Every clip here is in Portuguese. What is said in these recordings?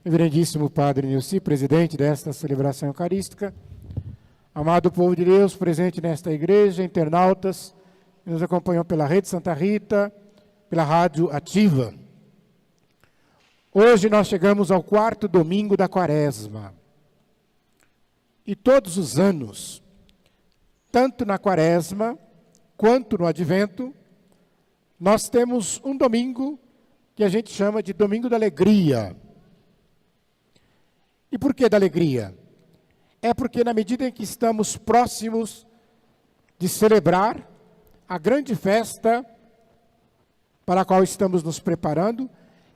Reverendíssimo Padre Nilci, presidente desta celebração eucarística, amado povo de Deus presente nesta igreja, internautas que nos acompanham pela Rede Santa Rita, pela Rádio Ativa. Hoje nós chegamos ao 4º domingo da Quaresma. E todos os anos, tanto na Quaresma quanto no Advento, nós temos um domingo que a gente chama de Domingo da Alegria. E por que da alegria? É porque na medida em que estamos próximos de celebrar a grande festa para a qual estamos nos preparando,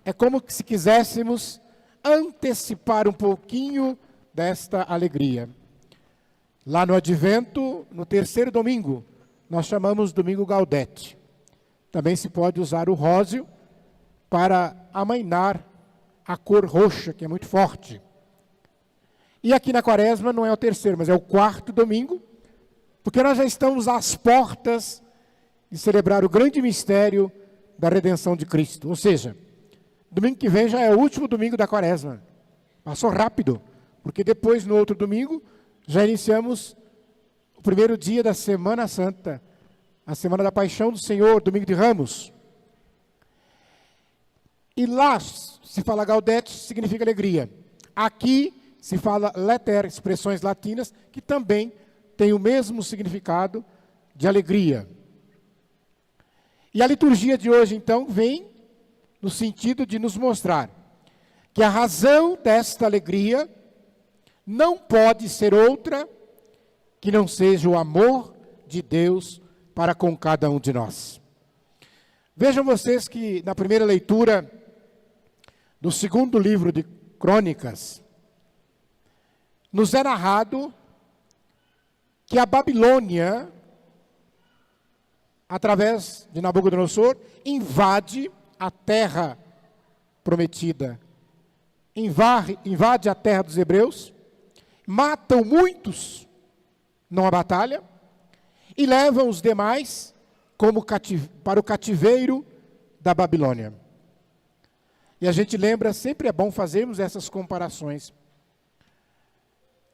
é como se quiséssemos antecipar um pouquinho desta alegria. Lá no Advento, no 3º domingo, nós chamamos Domingo Gaudete. Também se pode usar o róseo para amainar a cor roxa, que é muito forte. E aqui na Quaresma não é o 3º, mas é o 4º domingo, porque nós já estamos às portas de celebrar o grande mistério da redenção de Cristo. Ou seja, domingo que vem já é o último domingo da Quaresma. Passou rápido, porque depois, no outro domingo, já iniciamos o primeiro dia da Semana Santa, a Semana da Paixão do Senhor, Domingo de Ramos. E lá se fala Gaudete, significa alegria. Aqui se fala Laeter, expressões latinas, que também tem o mesmo significado de alegria. E a liturgia de hoje, então, vem no sentido de nos mostrar que a razão desta alegria não pode ser outra que não seja o amor de Deus para com cada um de nós. Vejam vocês que na primeira leitura do 2º livro de Crônicas, nos é narrado que a Babilônia, através de Nabucodonosor, invade a terra prometida, invade a terra dos hebreus, matam muitos numa batalha e levam os demais para o cativeiro da Babilônia. E a gente lembra, sempre é bom fazermos essas comparações.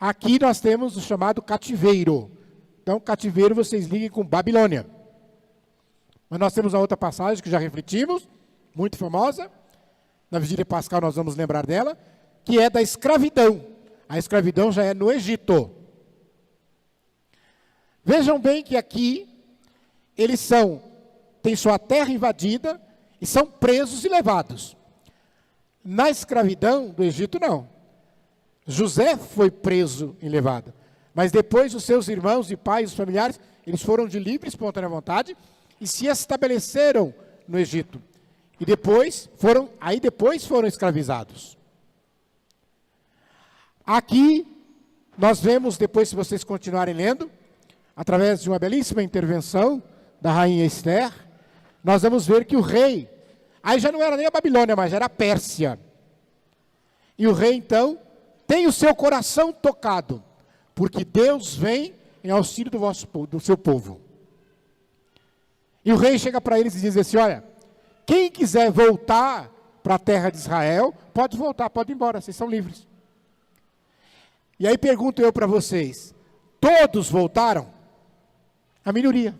Aqui nós temos o chamado cativeiro. Então, cativeiro vocês liguem com Babilônia. Mas nós temos a outra passagem que já refletimos, muito famosa. Na vigília pascal nós vamos lembrar dela, que é da escravidão. A escravidão já é no Egito. Vejam bem que aqui eles têm sua terra invadida e são presos e levados. Na escravidão do Egito, não. José foi preso e levado, mas depois os seus irmãos e pais, os familiares, eles foram de livre e espontânea vontade e se estabeleceram no Egito. E depois foram escravizados. Aqui nós vemos, depois se vocês continuarem lendo, através de uma belíssima intervenção da rainha Esther, nós vamos ver que o rei, aí já não era nem a Babilônia, mas era a Pérsia. E o rei então tem o seu coração tocado, porque Deus vem em auxílio do seu povo. E o rei chega para eles e diz assim, olha, quem quiser voltar para a terra de Israel, pode voltar, pode ir embora, vocês são livres. E aí pergunto eu para vocês, todos voltaram? A minoria.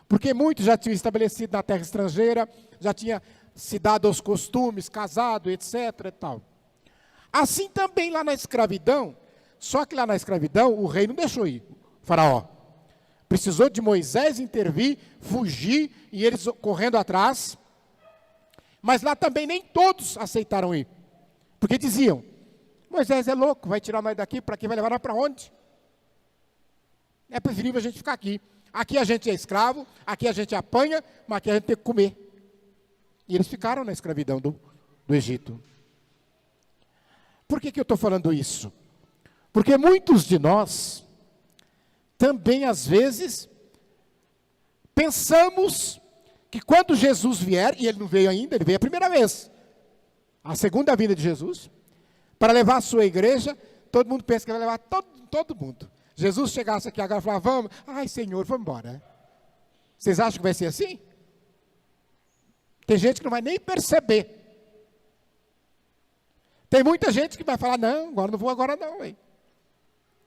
Porque muitos já tinham estabelecido na terra estrangeira, já tinha se dado aos costumes, casado, etc. e tal. Assim também lá na escravidão, só que lá na escravidão o rei não deixou ir, o faraó. Precisou de Moisés intervir, fugir, e eles correndo atrás. Mas lá também nem todos aceitaram ir. Porque diziam, Moisés é louco, vai tirar nós daqui, para quem vai levar nós para onde? É preferível a gente ficar aqui. Aqui a gente é escravo, aqui a gente apanha, mas aqui a gente tem que comer. E eles ficaram na escravidão do Egito. Por que eu estou falando isso? Porque muitos de nós também, às vezes, pensamos que quando Jesus vier, e ele não veio ainda, ele veio a primeira vez, a segunda vinda de Jesus, para levar a sua igreja, todo mundo pensa que vai levar todo mundo. Jesus chegasse aqui agora e falava, vamos, ai Senhor, vamos embora. Vocês acham que vai ser assim? Tem gente que não vai nem perceber. Tem muita gente que vai falar, não, agora não vou agora não, hein?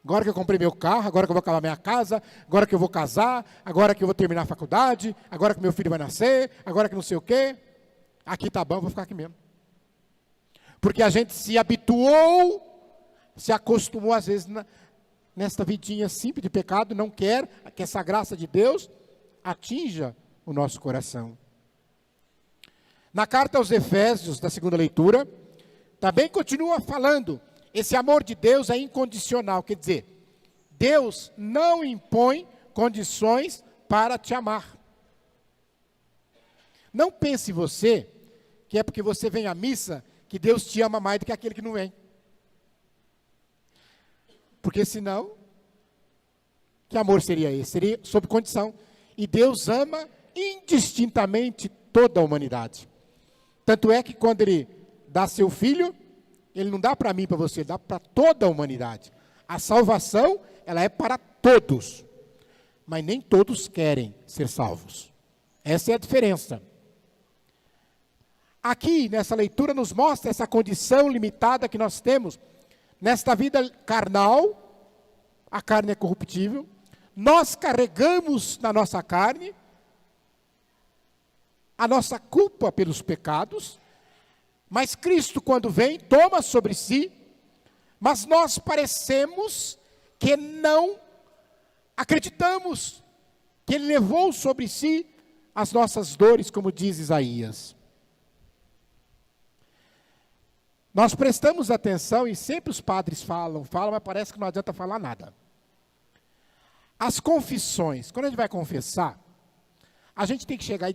Agora que eu comprei meu carro, agora que eu vou acabar minha casa, agora que eu vou casar, agora que eu vou terminar a faculdade, agora que meu filho vai nascer, agora que não sei o quê. Aqui tá bom, vou ficar aqui mesmo. Porque a gente se habituou, se acostumou às vezes nesta vidinha simples de pecado, não quer que essa graça de Deus atinja o nosso coração. Na carta aos Efésios, da segunda leitura, também continua falando, esse amor de Deus é incondicional, quer dizer, Deus não impõe condições para te amar. Não pense você, que é porque você vem à missa, que Deus te ama mais do que aquele que não vem. Porque senão, que amor seria esse? Seria sob condição. E Deus ama indistintamente toda a humanidade. Tanto é que quando Ele dá seu Filho, Ele não dá para mim e para você, Ele dá para toda a humanidade. A salvação, ela é para todos. Mas nem todos querem ser salvos. Essa é a diferença. Aqui, nessa leitura, nos mostra essa condição limitada que nós temos. Nesta vida carnal, a carne é corruptível. Nós carregamos na nossa carne a nossa culpa pelos pecados, mas Cristo, quando vem, toma sobre si, mas nós parecemos que não acreditamos que Ele levou sobre si as nossas dores, como diz Isaías. Nós prestamos atenção, e sempre os padres falam, mas parece que não adianta falar nada. As confissões, quando a gente vai confessar, a gente tem que chegar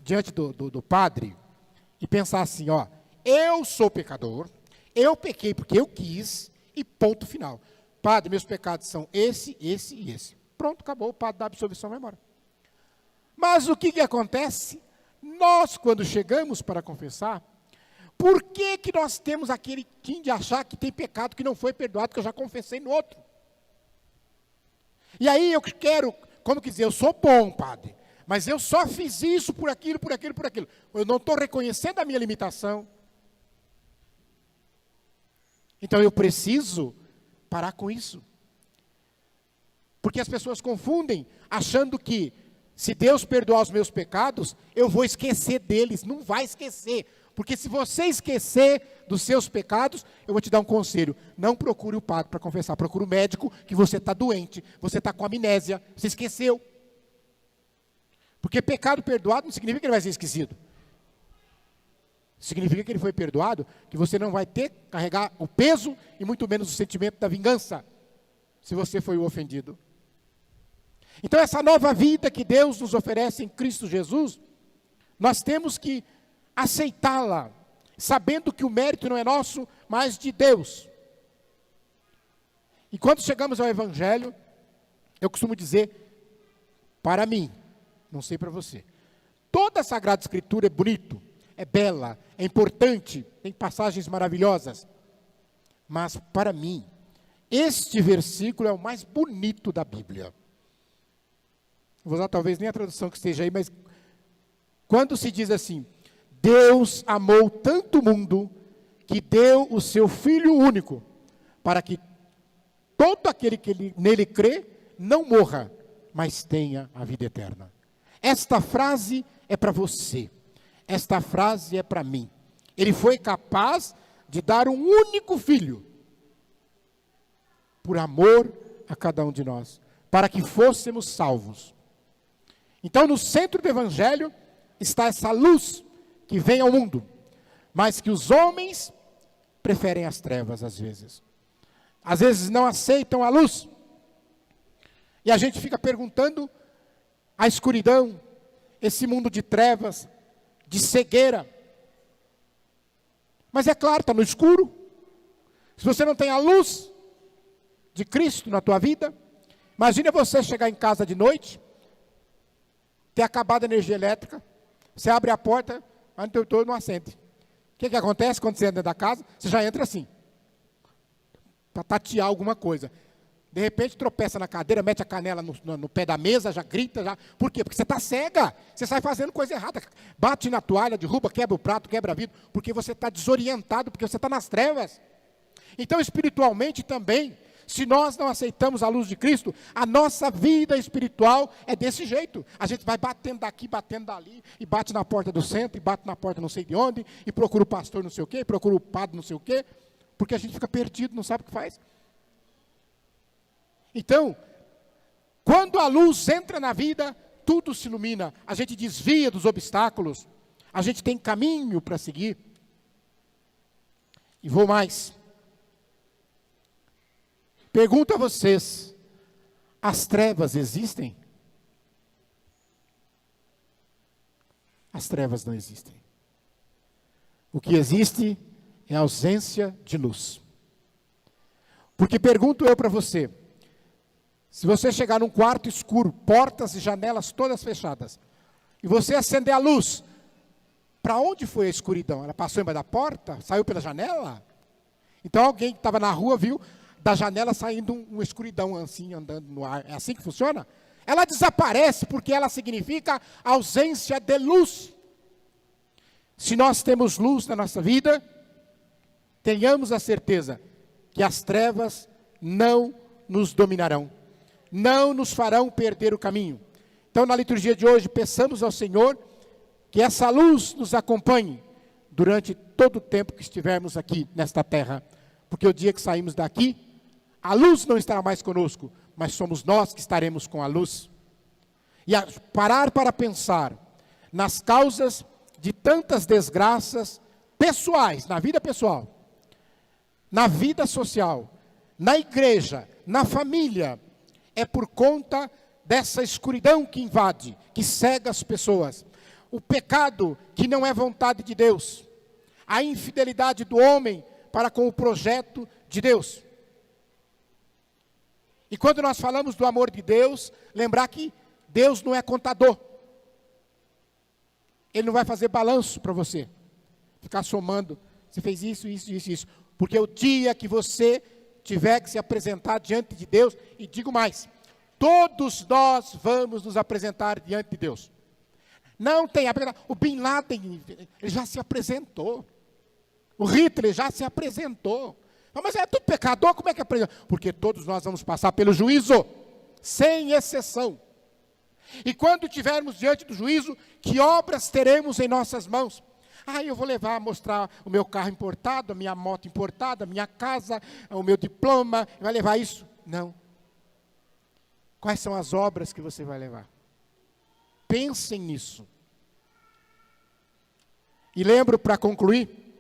diante do padre e pensar assim, ó, eu sou pecador, eu pequei porque eu quis, e ponto final. Padre, meus pecados são esse, esse e esse. Pronto, acabou, o padre dá absolvição e vai embora. Mas o que acontece? Nós, quando chegamos para confessar, por que nós temos aquele tim de achar que tem pecado que não foi perdoado, que eu já confessei no outro? E aí eu quero, como dizer, eu sou bom, padre, mas eu só fiz isso por aquilo, por aquilo, por aquilo. Eu não estou reconhecendo a minha limitação. Então eu preciso parar com isso. Porque as pessoas confundem, achando que se Deus perdoar os meus pecados, eu vou esquecer deles. Não vai esquecer. Porque se você esquecer dos seus pecados, eu vou te dar um conselho. Não procure o padre para confessar, procure o médico, que você está doente, você está com amnésia, você esqueceu. Porque pecado perdoado não significa que ele vai ser esquecido. Significa que ele foi perdoado, que você não vai ter que carregar o peso e muito menos o sentimento da vingança, se você foi o ofendido. Então essa nova vida que Deus nos oferece em Cristo Jesus, nós temos que aceitá-la, sabendo que o mérito não é nosso, mas de Deus. E quando chegamos ao Evangelho, eu costumo dizer, para mim, não sei para você, toda a Sagrada Escritura é bonito, é bela, é importante, tem passagens maravilhosas, mas para mim, este versículo é o mais bonito da Bíblia. Vou usar talvez nem a tradução que esteja aí, mas quando se diz assim, Deus amou tanto o mundo, que deu o seu Filho único, para que todo aquele que nele crê, não morra, mas tenha a vida eterna. Esta frase é para você, esta frase é para mim. Ele foi capaz de dar um único Filho, por amor a cada um de nós, para que fôssemos salvos. Então no centro do Evangelho está essa luz que vem ao mundo, mas que os homens preferem as trevas às vezes não aceitam a luz, e a gente fica perguntando, a escuridão, esse mundo de trevas, de cegueira, mas é claro, está no escuro. Se você não tem a luz de Cristo na tua vida, imagina você chegar em casa de noite, ter acabado a energia elétrica, você abre a porta, mas o teu todo não acende. O que acontece quando você entra dentro da casa? Você já entra assim, para tatear alguma coisa. De repente tropeça na cadeira, mete a canela no pé da mesa, já grita, já. Por quê? Porque você está cega, você sai fazendo coisa errada, bate na toalha, derruba, quebra o prato, quebra a vidro, porque você está desorientado, porque você está nas trevas. Então, espiritualmente também, se nós não aceitamos a luz de Cristo, a nossa vida espiritual é desse jeito. A gente vai batendo daqui, batendo dali, e bate na porta do centro, e bate na porta não sei de onde, e procura o pastor não sei o quê, procura o padre não sei o quê, porque a gente fica perdido, não sabe o que faz. Então, quando a luz entra na vida, tudo se ilumina, a gente desvia dos obstáculos, a gente tem caminho para seguir. E vou mais. Pergunto a vocês, as trevas existem? As trevas não existem. O que existe é a ausência de luz. Porque pergunto eu para você, se você chegar num quarto escuro, portas e janelas todas fechadas, e você acender a luz, para onde foi a escuridão? Ela passou embaixo da porta? Saiu pela janela? Então alguém que estava na rua viu da janela saindo uma escuridão assim, andando no ar. É assim que funciona? Ela desaparece porque ela significa ausência de luz. Se nós temos luz na nossa vida, tenhamos a certeza que as trevas não nos dominarão. Não nos farão perder o caminho. Então, na liturgia de hoje, peçamos ao Senhor que essa luz nos acompanhe durante todo o tempo que estivermos aqui nesta terra. Porque o dia que saímos daqui, a luz não estará mais conosco, mas somos nós que estaremos com a luz. E parar para pensar nas causas de tantas desgraças pessoais, na vida pessoal, na vida social, na igreja, na família, é por conta dessa escuridão que invade, que cega as pessoas. O pecado que não é vontade de Deus. A infidelidade do homem para com o projeto de Deus. E quando nós falamos do amor de Deus, lembrar que Deus não é contador. Ele não vai fazer balanço para você. Ficar somando. Você fez isso, isso, isso, isso. Porque o dia que você tiver que se apresentar diante de Deus, e digo mais, todos nós vamos nos apresentar diante de Deus. Não tem, o Bin Laden, ele já se apresentou. O Hitler já se apresentou. Mas é tudo pecador, como é que apresenta? Porque todos nós vamos passar pelo juízo, sem exceção. E quando estivermos diante do juízo, que obras teremos em nossas mãos? Eu vou levar, mostrar o meu carro importado, a minha moto importada, a minha casa, o meu diploma, vai levar isso? Não. Quais são as obras que você vai levar? Pensem nisso. E lembro, para concluir,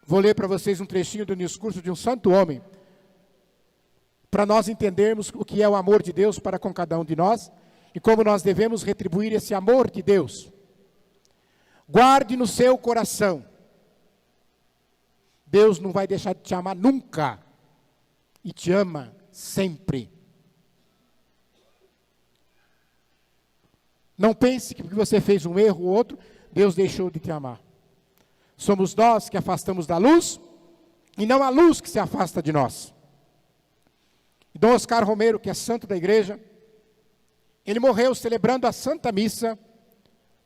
vou ler para vocês um trechinho do discurso de um santo homem, para nós entendermos o que é o amor de Deus para com cada um de nós, e como nós devemos retribuir esse amor de Deus. Guarde no seu coração. Deus não vai deixar de te amar nunca. E te ama sempre. Não pense que porque você fez um erro ou outro, Deus deixou de te amar. Somos nós que afastamos da luz, e não a luz que se afasta de nós. E Dom Oscar Romero, que é santo da igreja, ele morreu celebrando a Santa Missa,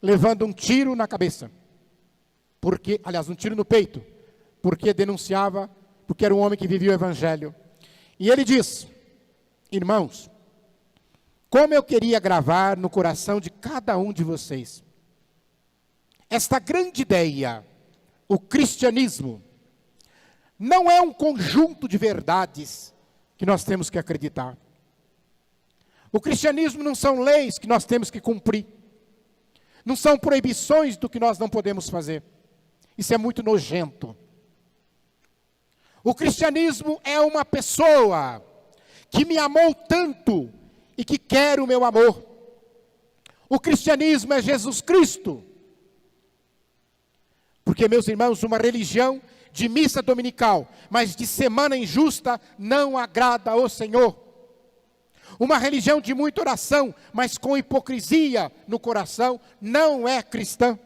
levando um tiro na cabeça, um tiro no peito, porque denunciava, porque era um homem que vivia o Evangelho. E ele diz, irmãos, como eu queria gravar no coração de cada um de vocês, esta grande ideia, o cristianismo, não é um conjunto de verdades que nós temos que acreditar. O cristianismo não são leis que nós temos que cumprir. Não são proibições do que nós não podemos fazer. Isso é muito nojento. O cristianismo é uma pessoa que me amou tanto e que quer o meu amor. O cristianismo é Jesus Cristo. Porque, meus irmãos, uma religião de missa dominical, mas de semana injusta, não agrada ao Senhor. Uma religião de muita oração, mas com hipocrisia no coração, não é cristã.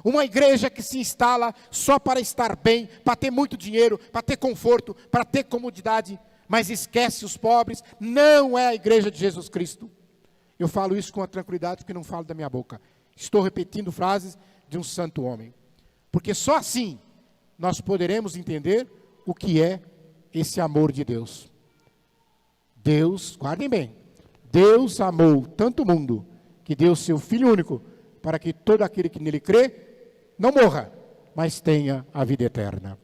Uma igreja que se instala só para estar bem, para ter muito dinheiro, para ter conforto, para ter comodidade, mas esquece os pobres, não é a igreja de Jesus Cristo. Eu falo isso com a tranquilidade porque não falo da minha boca. Estou repetindo frases de um santo homem. Porque só assim nós poderemos entender o que é esse amor de Deus. Deus, guardem bem, Deus amou tanto o mundo que deu seu Filho único para que todo aquele que nele crê não morra, mas tenha a vida eterna.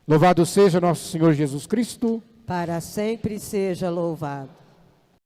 Louvado seja nosso Senhor Jesus Cristo. Para sempre seja louvado.